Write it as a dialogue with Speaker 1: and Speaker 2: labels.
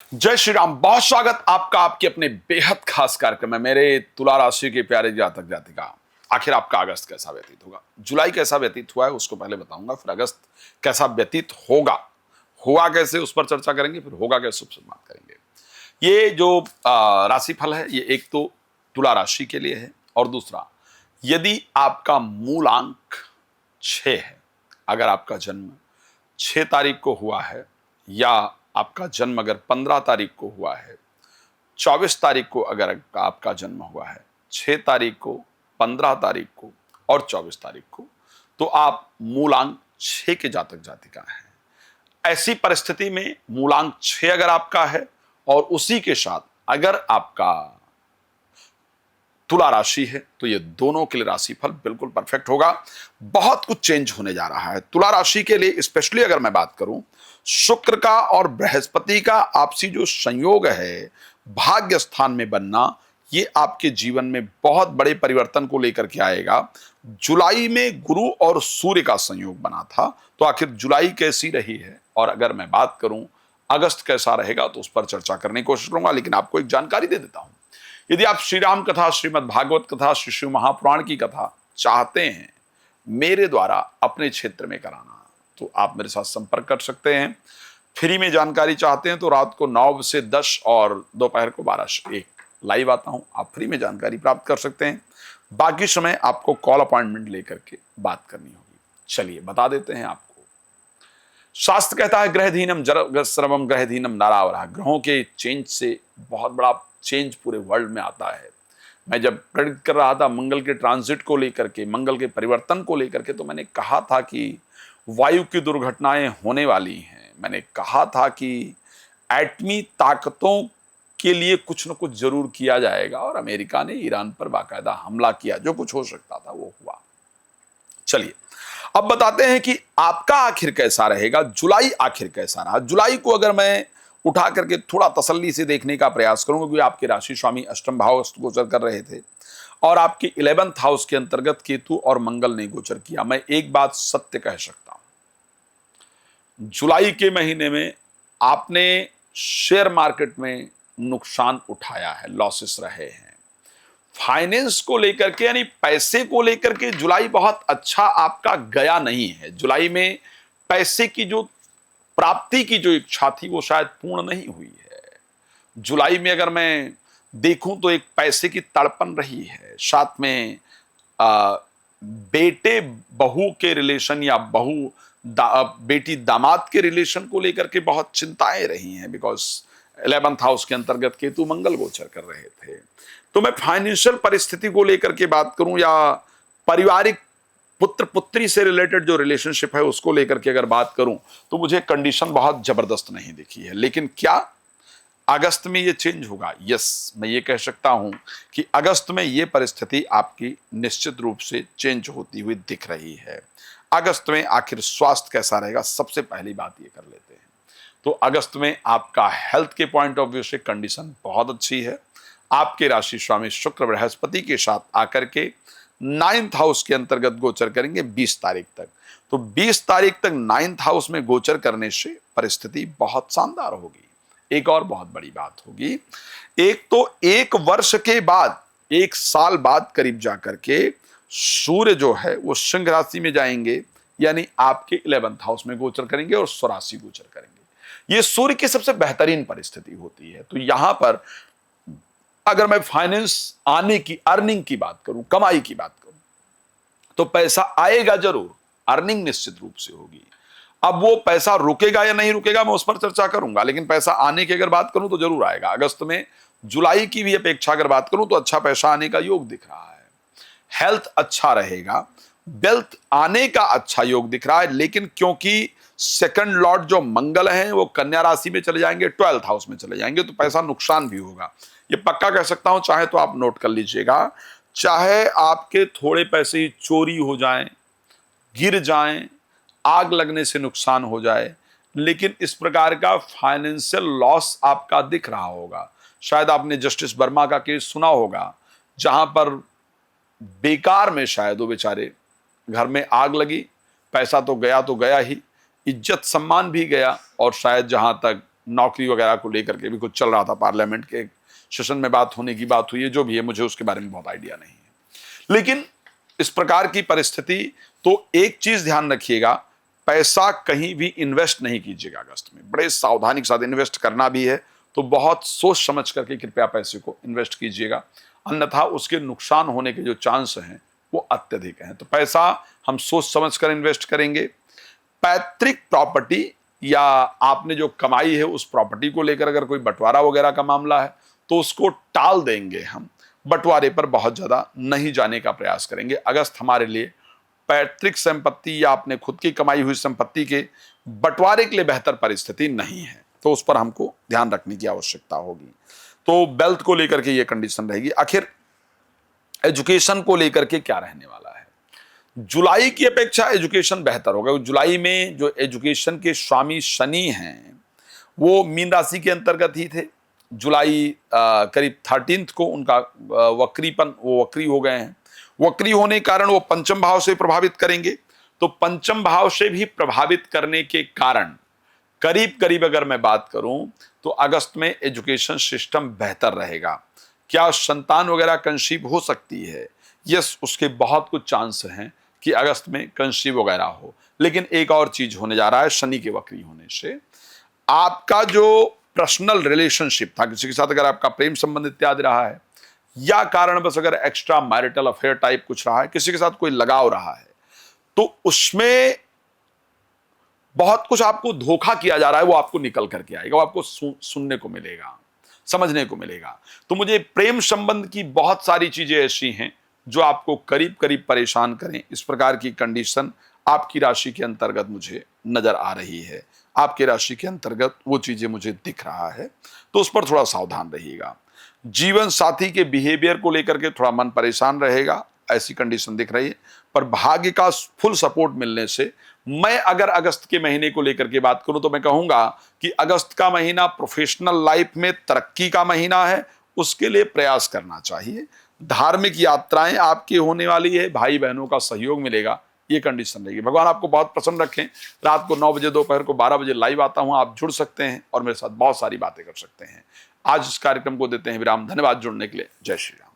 Speaker 1: जय श्री राम। बहुत स्वागत आपका आपके अपने बेहद खास कार्यक्रम में। मेरे तुला राशि के प्यारे जातक जातिका, आखिर आपका अगस्त कैसा व्यतीत होगा, जुलाई कैसा व्यतीत हुआ है उसको पहले बताऊंगा, फिर अगस्त कैसा व्यतीत होगा, हुआ कैसे उस पर चर्चा करेंगे, फिर होगा कैसे उस पर बात करेंगे। ये जो राशिफल है ये एक तो तुला राशि के लिए है, और दूसरा यदि आपका मूलांक 6 है, अगर आपका जन्म 6 तारीख को हुआ है, या आपका जन्म अगर 15 तारीख को हुआ है, 24 तारीख को अगर आपका जन्म हुआ है, 6 तारीख को, 15 तारीख को और 24 तारीख को, तो आप मूलांक 6 के जातक जातिका हैं। ऐसी परिस्थिति में मूलांक 6 अगर आपका है और उसी के साथ अगर आपका तुला राशि है, तो ये दोनों के लिए राशिफल बिल्कुल परफेक्ट होगा। बहुत कुछ चेंज होने जा रहा है तुला राशि के लिए। स्पेशली अगर मैं बात करूं, शुक्र का और बृहस्पति का आपसी जो संयोग है, भाग्य स्थान में बनना, ये आपके जीवन में बहुत बड़े परिवर्तन को लेकर के आएगा। जुलाई में गुरु और सूर्य का संयोग बना था, तो आखिर जुलाई कैसी रही है, और अगर मैं बात करूं अगस्त कैसा रहेगा, तो उस पर चर्चा करने की कोशिश करूंगा। लेकिन आपको एक जानकारी दे देता हूं, यदि आप श्री राम कथा, श्रीमद् भागवत कथा, श्री शिव महापुराण की कथा चाहते हैं मेरे द्वारा अपने क्षेत्र में कराना, तो आप मेरे साथ संपर्क कर सकते हैं। फ्री में जानकारी चाहते हैं तो रात को 9 से 10 और दोपहर को 12 से 1 लाइव आता हूं, आप फ्री में जानकारी प्राप्त कर सकते हैं। बाकी समय आपको कॉल अपॉइंटमेंट लेकर के बात करनी होगी। चलिए बता देते हैं आपको। शास्त्र कहता है ग्रहधीनम सर्वम ग्रहधीनम नारावरा। ग्रहों के चेंज से बहुत बड़ा चेंज पूरे वर्ल्ड में आता है। मैं जब प्रेडिक्ट कर रहा था मंगल के ट्रांजिट को लेकर के, मंगल के परिवर्तन को लेकर के, तो मैंने कहा था कि वायु की दुर्घटनाएं होने वाली हैं। मैंने कहा था कि एटमी ताकतों के लिए कुछ न कुछ जरूर किया जाएगा, और अमेरिका ने ईरान पर बाकायदा हमला किया। जो कुछ हो सकता था वो हुआ। चलिए अब बताते हैं कि आपका आखिर कैसा रहेगा, जुलाई आखिर कैसा रहा। जुलाई को अगर मैं उठा करके थोड़ा तसल्ली से देखने का प्रयास करूंगा, क्योंकि आपके राशि स्वामी अष्टम भाव गोचर कर रहे थे और आपके 11th हाउस के अंतर्गत केतु और मंगल ने गोचर किया। मैं एक बात सत्य कह सकता हूं, जुलाई के महीने में आपने शेयर मार्केट में नुकसान उठाया है, लॉसेस रहे हैं। फाइनेंस को लेकर के, यानी पैसे को लेकर के जुलाई बहुत अच्छा आपका गया नहीं है। जुलाई में पैसे की जो प्राप्ति की जो इच्छा थी वो शायद पूर्ण नहीं हुई है। जुलाई में अगर मैं देखूं तो एक पैसे की तड़पन रही है, साथ में बेटे बहू के रिलेशन या बेटी दामाद के रिलेशन को लेकर के बहुत चिंताएं रही हैं, बिकॉज 11th हाउस के अंतर्गत केतु मंगल गोचर कर रहे थे। तो मैं फाइनेंशियल परिस्थिति को लेकर के बात करूं, या पारिवारिक पुत्र पुत्री से रिलेटेड जो रिलेशनशिप है उसको लेकर के अगर बात करूं, तो मुझे कंडीशन बहुत जबरदस्त नहीं दिखी है। लेकिन क्या अगस्त में ये चेंज होगा? यस, मैं ये कह सकता हूं कि अगस्त में ये परिस्थिति आपकी निश्चित रूप से चेंज होती हुई दिख रही है। अगस्त में आखिर स्वास्थ्य कैसा रहेगा, सबसे पहली बात ये कर लेते हैं। तो अगस्त में आपका हेल्थ के पॉइंट ऑफ व्यू से कंडीशन बहुत अच्छी है। आपके राशि स्वामी शुक्र बृहस्पति के साथ आकर के 9th हाउस के अंतर्गत गोचर करेंगे 20 तारीख तक। तो 20 तारीख तक 9th हाउस में गोचर करने से परिस्थिति बहुत शानदार होगी। एक और बहुत बड़ी बात होगी, एक तो 1 वर्ष के बाद, 1 साल बाद करीब जाकर के सूर्य जो है वो सिंह राशि में जाएंगे, यानी आपके 11th हाउस में गोचर करेंगे और स्वराशि गोचर करेंगे। ये सूर्य की सबसे बेहतरीन परिस्थिति होती है। तो यहां पर अगर मैं फाइनेंस आने की, अर्निंग की बात करूं, कमाई की बात करूं, तो पैसा आएगा जरूर, अर्निंग निश्चित रूप से होगी। अब वो पैसा रुकेगा या नहीं रुकेगा मैं उस पर चर्चा करूंगा, लेकिन पैसा आने की अगर बात करूं तो जरूर आएगा। अगस्त में जुलाई की भी अपेक्षा अगर बात करूं तो अच्छा पैसा आने का योग दिख रहा है। हेल्थ अच्छा रहेगा, वेल्थ आने का अच्छा योग दिख रहा है। लेकिन क्योंकि सेकंड लॉर्ड जो मंगल हैं वो कन्या राशि में चले जाएंगे, 12th हाउस में चले जाएंगे, तो पैसा नुकसान भी होगा। ये पक्का कह सकता हूं, चाहे तो आप नोट कर लीजिएगा। चाहे आपके थोड़े पैसे ही चोरी हो जाएं, गिर जाएं, आग लगने से नुकसान हो जाए, लेकिन इस प्रकार का फाइनेंशियल लॉस आपका दिख रहा होगा। शायद आपने जस्टिस वर्मा का केस सुना होगा, जहां पर बेकार में शायद वो बेचारे घर में आग लगी, पैसा तो गया ही, इज्जत सम्मान भी गया, और शायद जहां तक नौकरी वगैरह को लेकर के भी कुछ चल रहा था, पार्लियामेंट के सेशन में बात होने की बात हुई है, जो भी है मुझे उसके बारे में बहुत आइडिया नहीं है। लेकिन इस प्रकार की परिस्थिति, तो एक चीज ध्यान रखिएगा, पैसा कहीं भी इन्वेस्ट नहीं कीजिएगा अगस्त में। बड़े सावधानी के साथ इन्वेस्ट करना भी है तो बहुत सोच समझ करके कृपया पैसे को इन्वेस्ट कीजिएगा, अन्यथा उसके नुकसान होने के जो चांस हैं वो अत्यधिक हैं। तो पैसा हम सोच समझ कर इन्वेस्ट करेंगे। पैतृक प्रॉपर्टी या आपने जो कमाई है उस प्रॉपर्टी को लेकर अगर कोई बंटवारा वगैरह का मामला है तो उसको टाल देंगे, हम बंटवारे पर बहुत ज्यादा नहीं जाने का प्रयास करेंगे। अगस्त हमारे लिए पैतृक संपत्ति या अपने खुद की कमाई हुई संपत्ति के बंटवारे के लिए बेहतर परिस्थिति नहीं है, तो उस पर हमको ध्यान रखने की आवश्यकता होगी। तो वेल्थ को लेकर के ये कंडीशन रहेगी। आखिर एजुकेशन को लेकर के क्या रहने वाला है? जुलाई की अपेक्षा एजुकेशन बेहतर होगा। जुलाई में जो एजुकेशन के स्वामी शनि हैं वो मीन राशि के अंतर्गत ही थे। जुलाई करीब 13 को उनका वक्रीपन, वो वक्री हो गए हैं। वक्री होने के कारण वो पंचम भाव से प्रभावित करेंगे, तो पंचम भाव से भी प्रभावित करने के कारण करीब करीब अगर मैं बात करूं तो अगस्त में एजुकेशन सिस्टम बेहतर रहेगा। क्या संतान वगैरह कंसीव हो सकती है? यस, उसके बहुत कुछ चांस हैं कि अगस्त में कंसीव वगैरह हो। लेकिन एक और चीज होने जा रहा है, शनि के वक्री होने से आपका जो पर्सनल रिलेशनशिप था, किसी के साथ अगर आपका प्रेम संबंध इत्यादि रहा है या कारणवश अगर एक्स्ट्रा मैरिटल अफेयर टाइप कुछ रहा है, किसी के साथ कोई लगाव रहा है, तो उसमें बहुत कुछ आपको धोखा किया जा रहा है, वो आपको निकल करके आएगा, वो आपको सुनने को मिलेगा, समझने को मिलेगा। तो मुझे प्रेम संबंध की बहुत सारी चीजें ऐसी हैं जो आपको करीब करीब परेशान करें, इस प्रकार की कंडीशन आपकी राशि के अंतर्गत मुझे नजर आ रही है। आपके राशि के अंतर्गत वो चीजें मुझे दिख रहा है, तो उस पर थोड़ा सावधान रहिएगा। जीवन साथी के बिहेवियर को लेकर के थोड़ा मन परेशान रहेगा, ऐसी कंडीशन दिख रही है। पर भाग्य का फुल सपोर्ट मिलने से मैं अगर अगस्त के महीने को लेकर के बात करूं तो मैं कहूंगा कि अगस्त का महीना प्रोफेशनल लाइफ में तरक्की का महीना है, उसके लिए प्रयास करना चाहिए। धार्मिक यात्राएं आपकी होने वाली है, भाई बहनों का सहयोग मिलेगा, ये कंडीशन रहेगी। भगवान आपको बहुत प्रसन्न रखें। रात को 9 बजे, दोपहर को 12 बजे लाइव आता हूं, आप जुड़ सकते हैं और मेरे साथ बहुत सारी बातें कर सकते हैं। आज इस कार्यक्रम को देते हैं विराम। धन्यवाद जुड़ने के लिए। जय श्री राम।